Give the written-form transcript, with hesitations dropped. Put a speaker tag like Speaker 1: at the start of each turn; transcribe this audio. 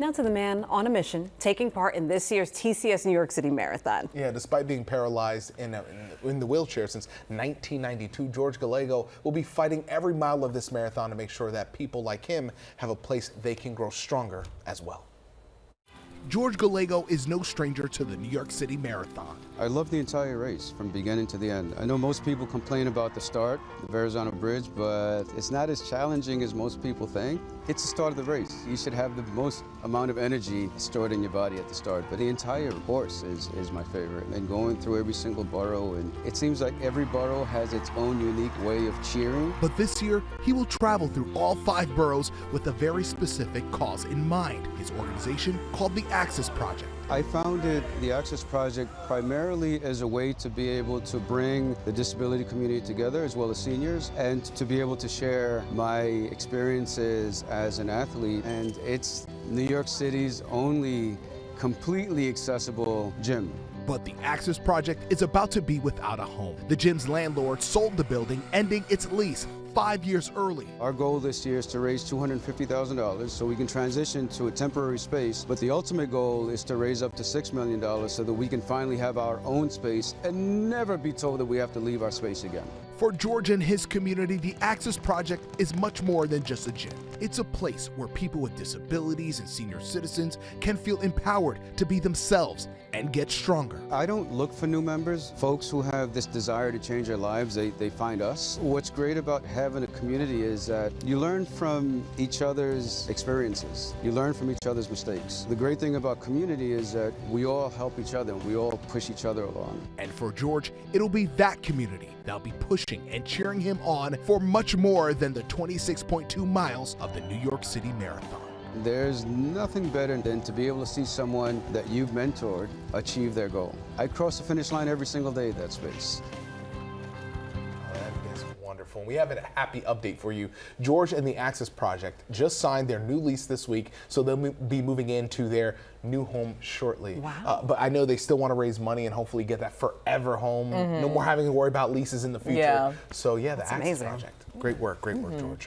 Speaker 1: Now to the man on a mission, taking part in this year's TCS New York City Marathon.
Speaker 2: Yeah, despite being paralyzed in the wheelchair since 1992, George Gallego will be fighting every mile of this marathon to make sure that people like him have a place they can grow stronger as well.
Speaker 3: George Gallego is no stranger to the New York City Marathon.
Speaker 4: I love the entire race from beginning to the end. I know most people complain about the start, the Verrazano Bridge, but it's not as challenging as most people think. It's the start of the race. You should have the most amount of energy stored in your body at the start, but the entire course is my favorite. And going through every single borough, and it seems like every borough has its own unique way of cheering.
Speaker 3: But this year, he will travel through all 5 boroughs with a very specific cause in mind. His organization, called the Access Project.
Speaker 4: I founded the Access Project primarily as a way to be able to bring the disability community together, as well as seniors, and to be able to share my experiences as an athlete. And it's New York City's only completely accessible gym.
Speaker 3: But the Access Project is about to be without a home. The gym's landlord sold the building, ending its lease 5 years early.
Speaker 4: Our goal this year is to raise $250,000 so we can transition to a temporary space, but the ultimate goal is to raise up to $6 million so that we can finally have our own space and never be told that we have to leave our space again.
Speaker 3: For George and his community, the Access Project is much more than just a gym. It's a place where people with disabilities and senior citizens can feel empowered to be themselves and get stronger.
Speaker 4: I don't look for new members. Folks who have this desire to change their lives, they find us. What's great about having a community is that you learn from each other's experiences. You learn from each other's mistakes. The great thing about community is that we all help each other. We all push each other along.
Speaker 3: And for George, it'll be that community that'll be pushing and cheering him on for much more than the 26.2 miles of the New York City Marathon.
Speaker 4: There's nothing better than to be able to see someone that you've mentored achieve their goal. I cross the finish line every single day at that space.
Speaker 2: That is wonderful. We have a happy update for you. George and the Access Project just signed their new lease this week, so they'll be moving into their new home shortly.
Speaker 1: Wow.
Speaker 2: But I know they still want to raise money and hopefully get that forever home. No more having to worry about leases in the future.
Speaker 1: Yeah.
Speaker 2: So yeah, the
Speaker 1: That's
Speaker 2: Access
Speaker 1: amazing.
Speaker 2: Project. Great work, George.